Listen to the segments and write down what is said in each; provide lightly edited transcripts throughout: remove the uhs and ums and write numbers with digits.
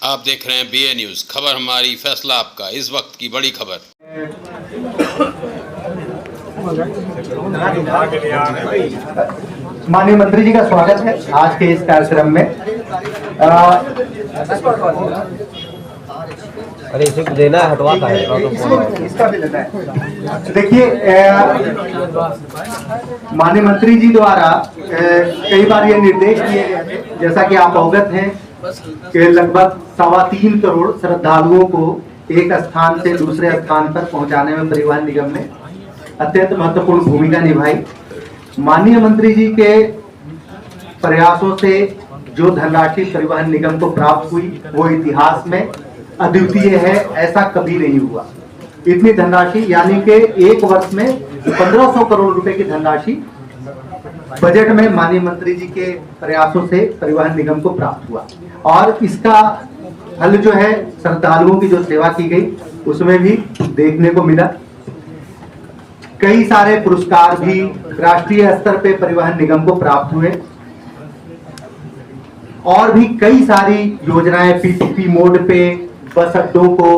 आप देख रहे हैं BA न्यूज, खबर हमारी फैसला आपका। इस वक्त की बड़ी खबर। माननीय मंत्री जी का स्वागत है आज के इस कार्यक्रम में। अरे इसे लेना है, हटवाता है, इसका भी लेना है। देखिए, माननीय मंत्री जी द्वारा कई बार ये निर्देश दिए गए थे, जैसा कि आप अवगत हैं कि लगभग 3.25 करोड़ श्रद्धालुओं को एक स्थान से दूसरे स्थान पर पहुंचाने में परिवहन निगम ने अत्यंत महत्वपूर्ण भूमिका निभाई। माननीय मंत्री जी के प्रयासों से जो धनराशि परिवहन निगम को प्राप्त हुई वो इतिहास में अद्वितीय है, ऐसा कभी नहीं हुआ। इतनी धनराशि यानी कि एक वर्ष में 1500 करोड़ रुपए की धनराशि बजट में माननीय मंत्री जी के प्रयासों से परिवहन निगम को प्राप्त हुआ और इसका फल जो है श्रद्धालुओं की जो सेवा की गई उसमें भी देखने को मिला। कई सारे पुरस्कार भी राष्ट्रीय स्तर पे परिवहन निगम को प्राप्त हुए और भी कई सारी योजनाएं PPP मोड पे बस अड्डों को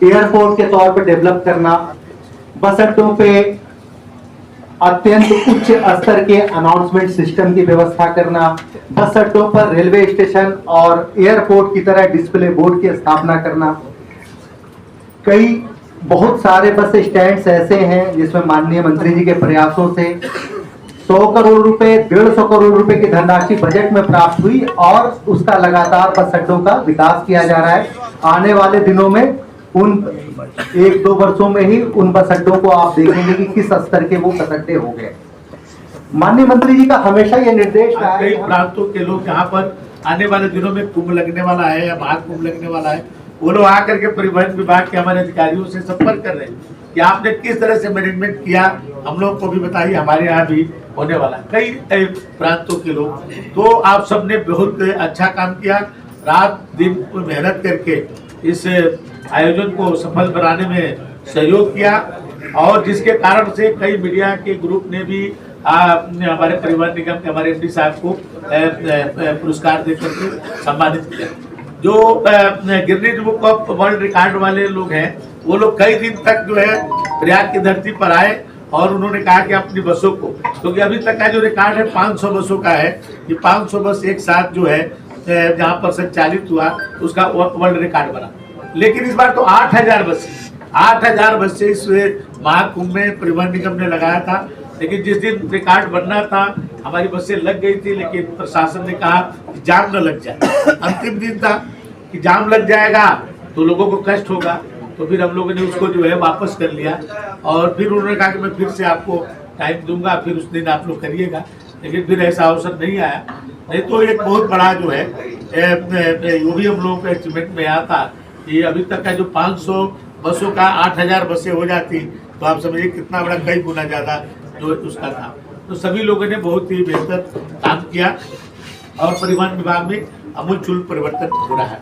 एयरपोर्ट के तौर पर डेवलप करना, बस अड्डों पे अत्यंत उच्च स्तर के अनाउंसमेंट सिस्टम की व्यवस्था करना, बस अड्डों पर रेलवे स्टेशन और एयरपोर्ट की तरह डिस्प्ले बोर्ड की स्थापना करना। कई बहुत सारे बस स्टैंड्स ऐसे हैं जिसमें माननीय मंत्री जी के प्रयासों से 100 करोड़ रुपए 150 करोड़ रुपए की धनराशि बजट में प्राप्त हुई और उसका लगातार बस अड्डों का विकास किया जा रहा है। आने वाले दिनों में उन 1-2 वर्षों में ही उन बस अड्डों को आप देखेंगे कि किस स्तर के वो बस अड्डे हो गए। माननीय मंत्री जी का हमेशा ये निर्देश रहा है, कई प्रांतों के लोग यहाँ पर आने वाले दिनों में कुंभ लगने वाला है या महाकुंभ लगने वाला है, वो लोग आकर के परिवहन विभाग के हमारे अधिकारियों से संपर्क कर रहे हैं कि आपने किस तरह से मैनेजमेंट किया, हम लोग को भी बताइए, हमारे यहाँ भी होने वाला है। कई प्रांतों के लोग, तो आप सबने बहुत अच्छा काम किया, रात दिन मेहनत करके इस आयोजन को सफल बनाने में सहयोग किया और जिसके कारण से कई मीडिया के ग्रुप ने भी हमारे परिवहन निगम के हमारे MD साहब को पुरस्कार देकर के सम्मानित किया। जो Guinness book of world record वाले लोग हैं वो लोग कई दिन तक जो है प्रयाग की धरती पर आए और उन्होंने कहा कि अपनी बसों को, क्योंकि अभी तक का जो रिकॉर्ड है 500 बसों का है, ये 500 बस एक साथ जो है जहाँ पर संचालित हुआ उसका वर्ल्ड रिकॉर्ड बना। लेकिन इस बार तो 8,000 बसें इस महाकुंभ में परिवहन निगम ने लगाया था। लेकिन जिस दिन रिकॉर्ड बनना था हमारी बसें लग गई थी, लेकिन प्रशासन ने कहा कि जाम न लग जाए। अंतिम दिन था कि जाम लग जाएगा तो लोगों को कष्ट होगा, तो फिर हम लोगों ने उसको जो है वापस कर लिया और फिर उन्होंने कहा कि मैं फिर से आपको टाइम दूंगा, फिर उस दिन आप लोग करिएगा। लेकिन फिर ऐसा अवसर नहीं आया, नहीं तो एक बहुत बड़ा जो है वो भी हम लोगों के एस्टिमेट में आया था कि अभी तक का जो 500 बसों का 8,000 बसें हो जाती तो आप समझिए कितना बड़ा, कई गुना ज़्यादा जो उसका था। तो सभी लोगों ने बहुत ही बेहतर काम किया और परिवहन विभाग में आमूलचूल परिवर्तन हो रहा है।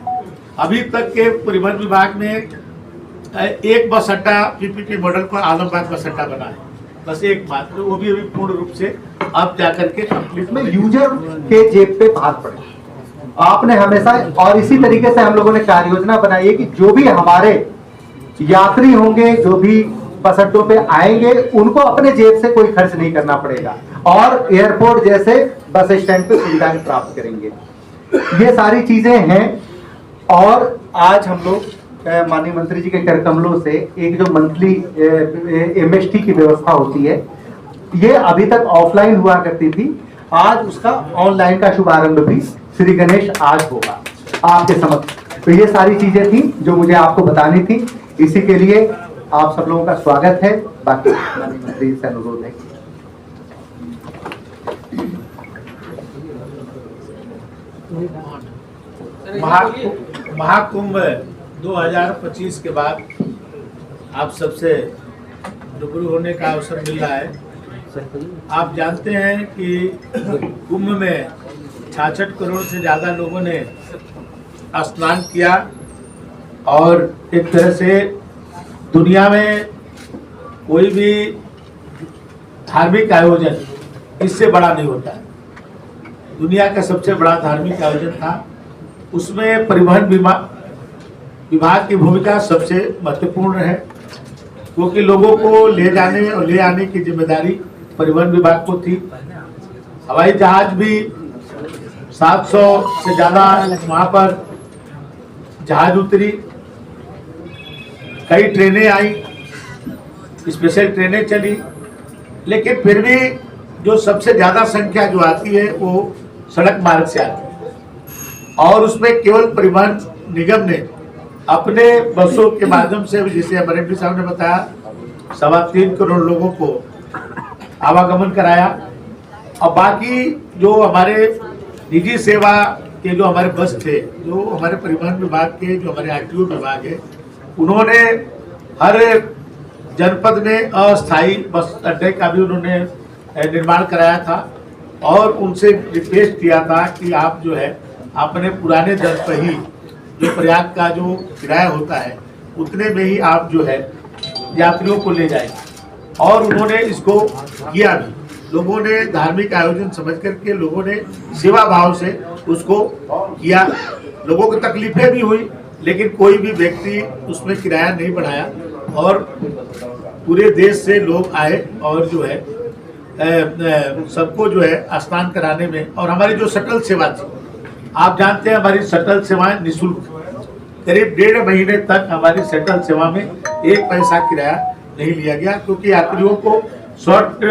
अभी तक के परिवहन विभाग में एक बस अड्डा PPP मॉडल पर आलमबाग बस अड्डा बना है, बस एक मात्र, वो भी अभी पूर्ण रूप से अब जाकर के कंप्लीट में यूजर के जेब पे भाग पड़े। आपने हमेशा और इसी तरीके से हम लोगों ने कार्य योजना बनाई है कि जो भी हमारे यात्री होंगे, जो भी बस अड्डों पे आएंगे, उनको अपने जेब से कोई खर्च नहीं करना पड़ेगा और एयरपोर्ट जैसे बस स्टैंड पे सुविधाएं प्राप्त करेंगे। ये सारी चीजें हैं और आज हम लोग माननीय मंत्री जी के कर कमलों से एक जो मंथली MST की व्यवस्था होती है, ये अभी तक ऑफलाइन हुआ करती थी, आज उसका ऑनलाइन का शुभारंभ भी श्री गणेश आज होगा आपके समक्ष। तो ये सारी चीजें थी जो मुझे आपको बतानी थी, इसी के लिए आप सब लोगों का स्वागत है। बाकी माननीय मंत्री से अनुरोध है। महाकुंभ 2025 के बाद आप सबसे रूबरू होने का अवसर मिल रहा है। आप जानते हैं कि कुंभ में 66 करोड़ से ज़्यादा लोगों ने स्नान किया और एक तरह से दुनिया में कोई भी धार्मिक आयोजन इससे बड़ा नहीं होता है। दुनिया का सबसे बड़ा धार्मिक आयोजन था उसमें परिवहन विभाग की भूमिका सबसे महत्वपूर्ण है, क्योंकि लोगों को ले जाने और ले आने की जिम्मेदारी परिवहन विभाग को थी। हवाई जहाज भी 700 से ज्यादा वहां पर जहाज उतरी, कई ट्रेनें आई, स्पेशल ट्रेनें चली, लेकिन फिर भी जो सबसे ज्यादा संख्या जो आती है वो सड़क मार्ग से आती है। और उसमें केवल परिवहन निगम ने अपने बसों के माध्यम से, जैसे हमारे एमपी साहब ने बताया, 3.25 करोड़ लोगों को आवागमन कराया। और बाकी जो हमारे निजी सेवा के जो हमारे बस थे, जो हमारे परिवहन विभाग के, जो हमारे आरटीओ विभाग है, उन्होंने हर जनपद में अस्थायी बस अड्डे का भी उन्होंने निर्माण कराया था और उनसे रिक्वेस्ट किया था कि आप जो है अपने पुराने दर पर ही जो प्रयाग का जो किराया होता है उतने में ही आप जो है यात्रियों को ले जाएं। और उन्होंने इसको किया भी। लोगों ने धार्मिक आयोजन समझ करके लोगों ने सेवा भाव से उसको किया। लोगों को तकलीफें भी हुई, लेकिन कोई भी व्यक्ति उसमें किराया नहीं बढ़ाया और पूरे देश से लोग आए और जो है सबको जो है स्नान कराने में। और हमारी जो शटल सेवा थी, आप जानते हैं हमारी शटल सेवाएं निःशुल्क, करीब 1.5 महीने तक हमारी शटल सेवा में 1 पैसा किराया नहीं लिया गया, क्योंकि यात्रियों को शॉर्ट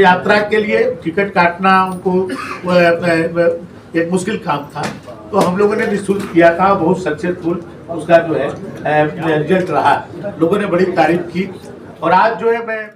यात्रा के लिए टिकट काटना उनको एक मुश्किल काम था। तो हम लोगों ने निःशुल्क किया था, बहुत सक्सेसफुल उसका जो है रिजल्ट रहा। लोगों ने बड़ी तारीफ की। और आज जो है मैं